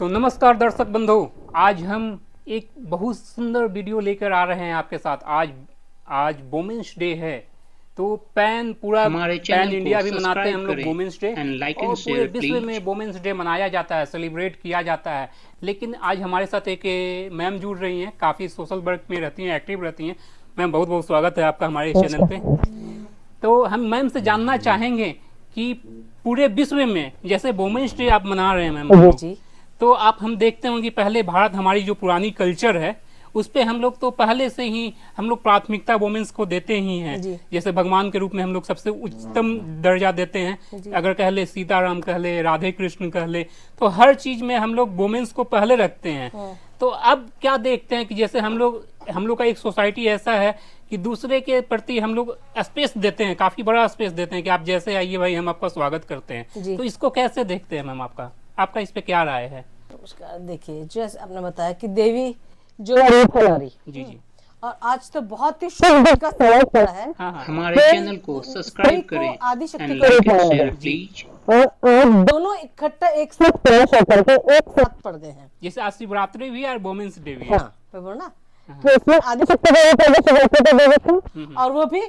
तो नमस्कार दर्शक बंधु, आज हम एक बहुत सुंदर वीडियो लेकर आ रहे हैं आपके साथ। आज वुमेन्स डे है, तो पूरा हमारे पैन चैनल इंडिया को भी मनाते हैं हम सब्सक्राइब लोग करें women's day, and like and और पूरे शेयर विश्व में प्लीज। वुमेन्स डे मनाया जाता है, सेलिब्रेट किया जाता है। लेकिन आज हमारे साथ एक मैम जुड़ रही हैं, काफ़ी सोशल वर्क में रहती हैं, एक्टिव रहती हैं। मैम, बहुत बहुत स्वागत है आपका हमारे चैनल पे। तो हम मैम से जानना चाहेंगे कि पूरे विश्व में जैसे वुमेन्स डे आप मना रहे हैं मैम हम लोग, तो हम देखते होंगे कि पहले भारत, हमारी जो पुरानी कल्चर है उस पे हम लोग तो पहले से ही हम लोग प्राथमिकता वुमेन्स को देते ही हैं। जैसे भगवान के रूप में हम लोग सबसे उच्चतम दर्जा देते हैं। अगर कह ले सीताराम, कह ले राधे कृष्ण, कह ले तो हर चीज में हम लोग वुमेन्स को पहले रखते हैं। तो अब क्या देखते हैं कि जैसे हम लोग का एक सोसाइटी ऐसा है कि दूसरे के प्रति हम लोग स्पेस देते हैं, काफी बड़ा स्पेस देते हैं कि आप जैसे आइए भाई, हम आपका स्वागत करते हैं। तो इसको कैसे देखते हैं मैम, आपका इस पे क्या राय है? नमस्कार। देखिए, जैसे आपने बताया कि देवी जो रूप है नारी, जी। और आज तो बहुत ही शुभ दिन का समय पड़ा है। हाँ। हमारे चैनल को सब्सक्राइब करें आदि शक्ति एंड को लाइक एंड रूप शेयर है प्लीज। और दोनों इकट्ठा एक साथ पेश होकर के एक साथ पढ़ गए हैं। जैसे आज शिवरात्रि भी है और वुमेन्स डे भी है। हाँ, ना तो इसमें आदि शक्ति का रूप है, शिवरात्रि का दिन, और वो भी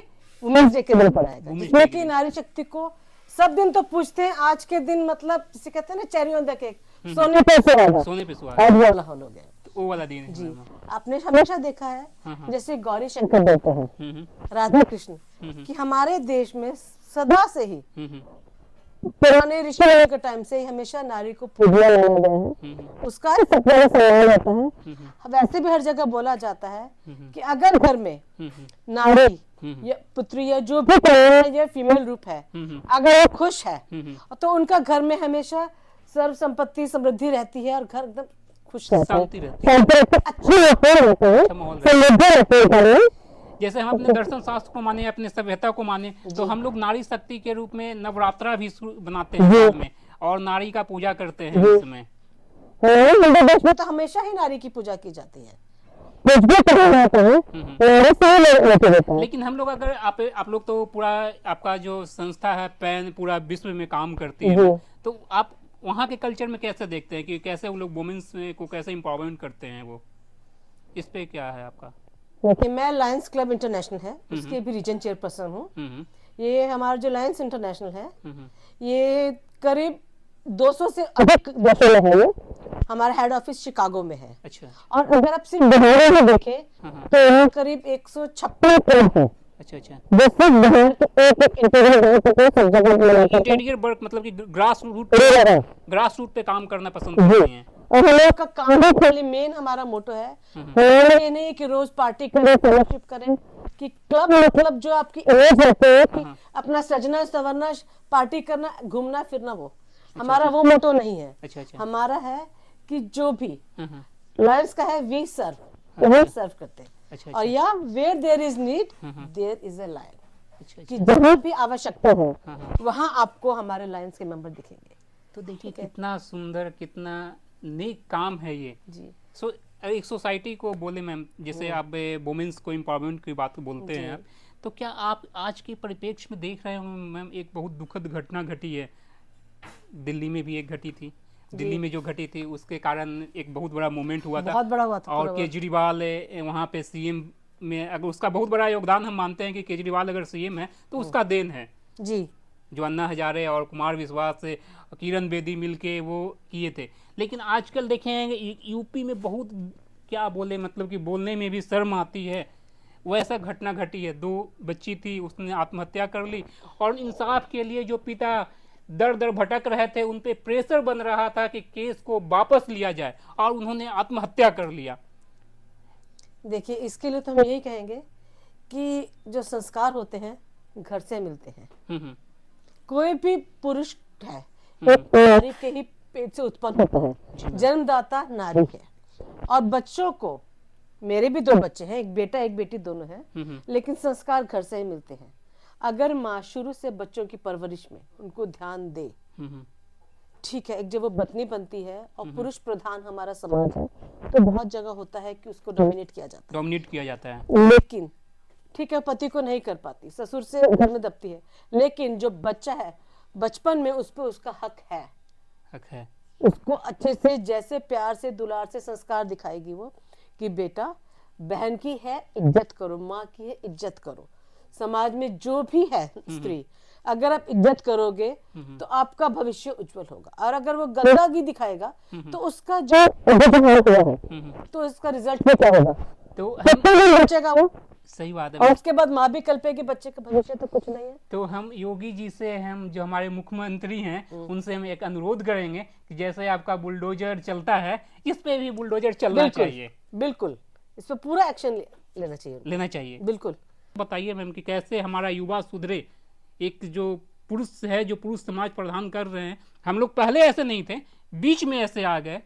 वुमेन्स डे के दिन पढ़ाएगा, जिसमें कि नारी शक्ति को सब दिन तो पूछते हैं, आज के दिन मतलब जिसे कहते हैं ना चेरी ऑन द केक, सोने पे सुहागा, सोने पे सुहागा, आज वाला हो लोगे, वो वाला दिन है। जी। आपने हमेशा देखा है जैसे गौरी शंकर देते हैं, राधा कृष्ण, कि हमारे देश में सदा से ही पुराने ऋषि के टाइम से ही हमेशा नारी को पूजा लाने गए हैं, उसका ही सब जगह सम्मान होता है। वैसे भी हर जगह बोला जाता है कि अगर घर में नारी या पुत्री या जो भी या फीमेल रूप है, अगर वो खुश है तो उनका घर में हमेशा सर्व संपत्ति समृद्धि रहती है और घर एकदम खुश रहता है, अच्छी। जैसे हम अपने दर्शन शास्त्र को माने, अपने सभ्यता को माने, तो हम लोग नारी शक्ति के रूप में नवरात्रा भी बनाते हैं साल में, और नारी का पूजा करते हैं इसमें। देश में तो हमेशा ही नारी की पूजा की जाती है। लेकिन हम लोग अगर आप लोग तो पूरा आपका जो संस्था है पैन पूरा विश्व में काम करती है, तो आप वहाँ के कल्चर में कैसे देखते हैं कि कैसे वो लोग वुमेन्स को कैसे एम्पावरमेंट करते हैं? वो इस पे क्या है आपका? मैं लायंस क्लब इंटरनेशनल है, उसके भी रीजन चेयरपर्सन हूँ। ये हमारा जो लायंस इंटरनेशनल है, ये करीब 200 से अधिक देशों में है। ये हमारा हेड ऑफिस शिकागो में है। अच्छा। और अगर आप सिर्फ बिहार में देखें तो यहाँ करीब 156 क्लब है। अच्छा। जैसे बिहार के एक इंटीरियर वर्क मतलब कि ग्रास रूट पे काम करना पसंद करते हैं। और हम लोग का काम ही खाली मेन हमारा मोटो है, ये नहीं कि रोज पार्टी करें, फेलोशिप करें, कि क्लब मतलब जो आपकी एज होते है कि अपना सजना सवरना, पार्टी करना, घूमना फिरना, वो हमारा वो मोटो नहीं है। अच्छा। हमारा है कि जो भी लायंस का है, वी सर्व, वो सर्व करते हैं। और या where there is need there is a lion, कि जहाँ भी आवश्यकता हो वहाँ आपको हमारे लायंस के मेंबर दिखेंगे। तो देखिए कितना सुंदर, कितना नेक काम है ये जी। एक सोसाइटी को बोले मैम, जैसे आप वुमेन्स को एम्पावरमेंट की बात बोलते हैं आप, तो क्या आप आज के परिप्रेक्ष्य में देख रहे हो मैम, एक बहुत दुखद घटना घटी है, दिल्ली में भी एक घटी थी, दिल्ली में जो घटी थी उसके कारण एक बहुत बड़ा मूवमेंट हुआ था, बहुत बड़ा हुआ था, और केजरीवाल वहाँ पे सीएम में, अगर उसका बहुत बड़ा योगदान हम मानते हैं कि केजरीवाल अगर सीएम है तो उसका देन है जी, जो अन्ना हजारे और कुमार विश्वास से किरण बेदी मिलके वो किए थे। लेकिन आजकल देखेंगे यूपी में बहुत, क्या बोले, मतलब कि बोलने में भी शर्म आती है, वैसा घटना घटी है। 2 बच्ची थी, उसने आत्महत्या कर ली, और इंसाफ के लिए जो पिता दर दर भटक रहे थे, उन पे प्रेशर बन रहा था कि केस को वापस लिया जाए, और उन्होंने आत्महत्या कर लिया। देखिए, इसके लिए तो हम यही कहेंगे कि जो संस्कार होते हैं घर से मिलते हैं। कोई भी पुरुष है एक नारी के ही पेट से उत्पन्न होता है, जन्मदाता नारी है। और बच्चों को, मेरे भी 2 बच्चे हैं, एक बेटा एक बेटी दोनों हैं, लेकिन संस्कार घर से ही मिलते हैं। अगर माँ शुरू से बच्चों की परवरिश में उनको ध्यान दे, ठीक है, एक जब वो पत्नी बनती है और पुरुष प्रधान हमारा समाज है, तो बहुत जगह होता है कि उसको डोमिनेट किया जाता है। लेकिन ठीक है, पति को नहीं कर पाती, ससुर से घर में दबती है, लेकिन जो बच्चा है बचपन में उस पर उसका हक है। उसको अच्छे से जैसे प्यार से दुलार से संस्कार दिखाएगी वो कि बेटा बहन की है इज्जत करो, माँ की है इज्जत करो। समाज में जो भी है स्त्री, अगर आप इज्जत करोगे तो आपका भविष्य उज्जवल होगा। और अगर वो गंदगी दिखाएगा तो उसका जो तो इसका रिजल्ट में क्या होगा, तो बचेगा वो। सही बात और है। उसके बाद माँ भी कल्पेगी, बच्चे का भविष्य तो कुछ नहीं है। तो हम योगी जी से, हम जो हमारे मुख्यमंत्री हैं उनसे हम एक अनुरोध करेंगे कि जैसे आपका बुलडोजर चलता है, इस पे भी बुलडोजर चलना चाहिए। बिल्कुल इस पर पूरा एक्शन लेना चाहिए। बिल्कुल। बताइए मैम कि कैसे हमारा युवा सुधरे। एक जो पुरुष है, जो पुरुष समाज प्रदान कर रहे हैं, हम लोग पहले ऐसे नहीं थे, बीच में ऐसे आ गए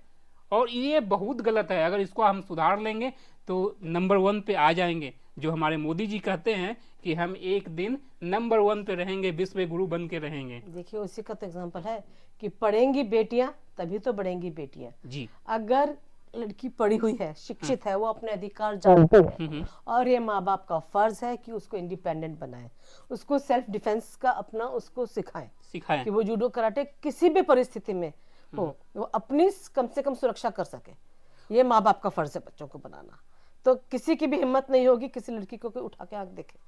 और ये बहुत गलत है। अगर इसको हम सुधार लेंगे तो नंबर 1 पे आ जाएंगे। जो हमारे मोदी जी कहते हैं कि हम एक दिन नंबर 1 पे रहेंगे, विश्व गुरु बन के रहेंगे। देखिए उसी का तो एग्जाम्पल है कि पढ़ेंगी बेटियां तभी तो बढ़ेंगी बेटियां जी। अगर लड़की पढ़ी हुई है, शिक्षित है, वो अपने अधिकार जानती है और ये माँ बाप का फर्ज है कि उसको इंडिपेंडेंट बनाए, उसको सेल्फ डिफेंस का अपना उसको सिखाएं कि वो जूडो कराटे किसी भी परिस्थिति में हो वो अपनी कम से कम सुरक्षा कर सके। ये माँ बाप का फर्ज है बच्चों को बनाना। तो किसी की भी हिम्मत नहीं होगी किसी लड़की को कोई उठा के आंख देखे।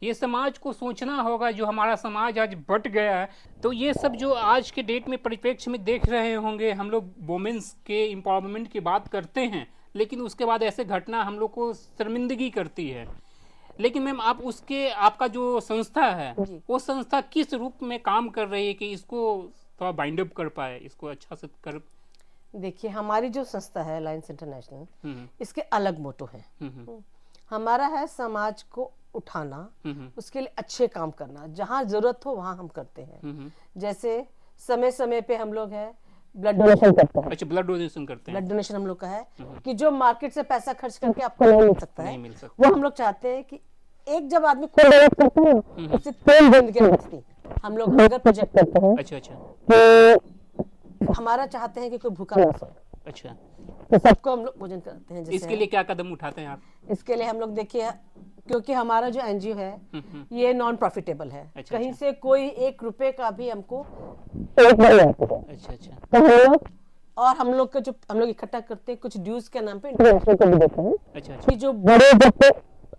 ये समाज को सोचना होगा, जो हमारा समाज आज बट गया है। तो ये सब जो आज के डेट में परिप्रेक्ष्य में देख रहे होंगे, हम लोग वोमेन्स के एम्पावरमेंट की बात करते हैं, लेकिन उसके बाद ऐसे घटना हम लोग को शर्मिंदगी करती है। लेकिन मैम आप उसके, आपका जो संस्था है वो संस्था किस रूप में काम कर रही है कि इसको थोड़ा बाइंड अप कर पाए, इसको अच्छा से कर। देखिए हमारी जो संस्था है अलायंस इंटरनेशनल, इसके अलग मोटो है। हमारा है समाज को उठाना, उसके लिए अच्छे काम करना, जहाँ जरूरत हो वहाँ हम करते हैं। जैसे समय समय पे हम लोग है ब्लड डोनेशन करते हैं। अच्छा, ब्लड डोनेशन करते हैं। ब्लड डोनेशन हम लोग का है कि जो मार्केट से पैसा खर्च करके आपको नहीं मिल सकता है, वो हम लोग चाहते हैं कि एक जब आदमी खून डोनेट करता है उससे 3 बूंद की बचती। हम लोग हंगर प्रोजेक्ट करते हैं। अच्छा अच्छा। कि हमारा चाहते हैं कि कोई भूखा ना सोए। अच्छा, तो सबको हम लोग भोजन करते हैं। इसके लिए क्या कदम उठाते हैं आप? इसके लिए हम लोग देखिए, क्योंकि हमारा जो एनजीओ है ये नॉन प्रॉफिटेबल है। अच्छा, कहीं अच्छा। से कोई 1 रुपए का भी हमको एक नहीं आती है। अच्छा अच्छा। तो हम लोग और हम लोग का जो हम लोग इकट्ठा करते हैं कुछ ड्यूज के नाम पे इंटरनेशनल को भी देते हैं। अच्छा अच्छा। कि जो बड़े जब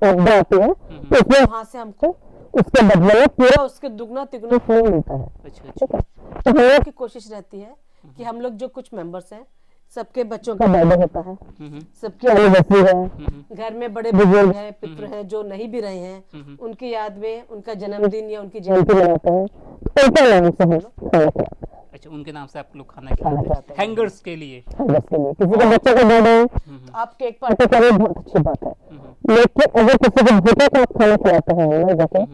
आपदा आती है तो उसमें वहाँ से हमको उसके बदले में पूरा उसके दुगना तिगुना फल मिलता है। अच्छा ठीक अच्छा। है। तो हम लोग की कोशिश रहती है कि हम लोग जो कुछ मेंबर्स हैं सबके बच्चों का बर्थडे होता है, सबकी एनिवर्सरी है, घर में बड़े बुजुर्ग हैं, पितृ हैं जो नहीं भी रहे हैं, उनकी याद में उनका जन्मदिन या उनकी जयंती मनाते हैं। तो उनके नाम से हम लोग खाना खिलाते हैं। अच्छा, उनके नाम से आप लोग खाना खिलाते हैं हैंगर्स के लिए। हैंगर्स के लिए किसी के बच्चे का बर्थडे है तो आप केक पार्टी करें, बहुत अच्छी बात है। लेकिन अगर किसी को भूखे को आप खाना खिलाते हैं ना, जैसे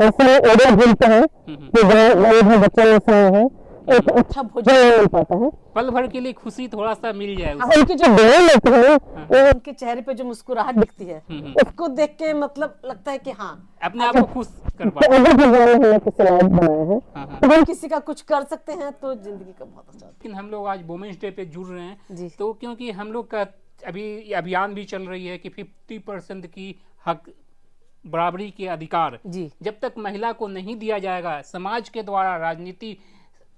ऐसे एरिया घूमते हैं कि जहाँ बच्चे में से हैं एक अच्छा भोजन नहीं मिल पाता है, पल भर के लिए खुशी थोड़ा सा मिल जाए उनकी जो देर लेते हैं वो उनके चेहरे पे जो मुस्कुराहट दिखती है उसको देख के मतलब लगता है कि हाँ अपने आप को खुश कर पाते हैं। किसी लायक बनाए हैं तो हम किसी का कुछ कर सकते हैं तो जिंदगी का बहुत अच्छा। लेकिन हम लोग आज वुमेन्स डे पे जुड़ रहे हैं जी। तो क्योंकि हम लोग का अभी अभियान भी चल रही है कि 50% की हक बराबरी के अधिकार जी। जब तक महिला को नहीं दिया जाएगा, समाज के द्वारा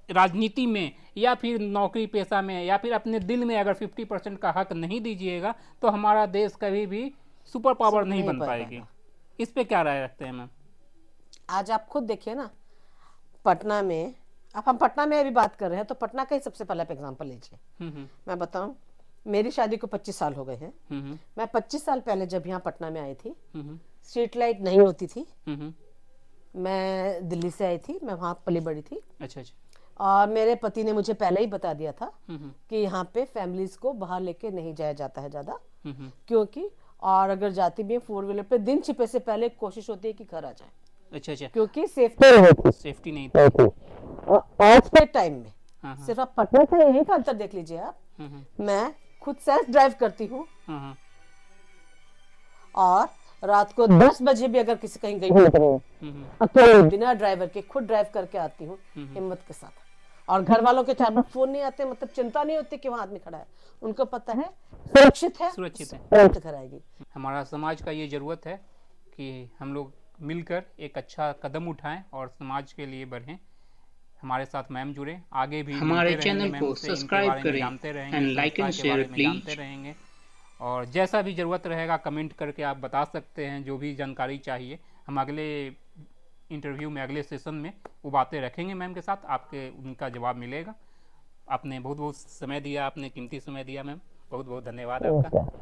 राजनीति में या फिर नौकरी पेशा में या फिर अपने दिल में अगर 50% का हक नहीं दीजिएगा तो हमारा देश कभी भी सुपर पावर नहीं बन पाएगी। इस पे क्या राय रखते हैं मैम? आज आप खुद देखिए ना, पटना में, अब हम पटना में अभी बात कर रहे हैं तो पटना का ही सबसे पहला एग्जांपल लीजिए। मैं बताऊं, मेरी शादी को 25 साल हो गए हैं। मैं 25 साल पहले जब यहाँ पटना में आई थी, स्ट्रीट लाइट नहीं होती थी। मैं दिल्ली से आई थी, मैं वहाँ पली बड़ी थी। अच्छा अच्छा। और मेरे पति ने मुझे पहले ही बता दिया था कि यहाँ पे फैमिलीज को बाहर लेके नहीं जाया जाता है ज्यादा, क्योंकि और अगर जाती भी है 4 व्हीलर पे दिन छिपे से पहले कोशिश होती है कि घर आ जाए। अच्छा अच्छा। क्योंकि सेफ्टी नहीं थी। आज के टाइम में सिर्फ आप पटना से यही का अंतर देख लीजिए आप। मैं खुद सेल्फ ड्राइव करती हूँ और रात को 10 बजे भी अगर किसी कहीं गई अकेले बिना ड्राइवर के खुद ड्राइव करके आती हूँ हिम्मत के साथ। और घर वालों के 4 बार फोन नहीं आते, मतलब चिंता नहीं होती कि वहाँ आदमी खड़ा है, उनको पता है सुरक्षित है घर आएगी। हमारा समाज का ये जरूरत है कि हम लोग मिलकर एक अच्छा कदम उठाएं और समाज के लिए बढ़ें। हमारे साथ मैम जुड़े, आगे भी हमारे मिलते रहेंगे चैनल मैम को से, इनके सब्सक्राइब बारे में करें जानते रहेंगे, एंड लाइक संस्था एंड के शेयर बारे में जानते प्लीज। रहेंगे। और जैसा भी ज़रूरत रहेगा कमेंट करके आप बता सकते हैं, जो भी जानकारी चाहिए हम अगले इंटरव्यू में, अगले सेशन में वो बातें रखेंगे मैम के साथ, आपके उनका जवाब मिलेगा। आपने बहुत बहुत समय दिया, आपने कीमती समय दिया मैम, बहुत बहुत धन्यवाद आपका।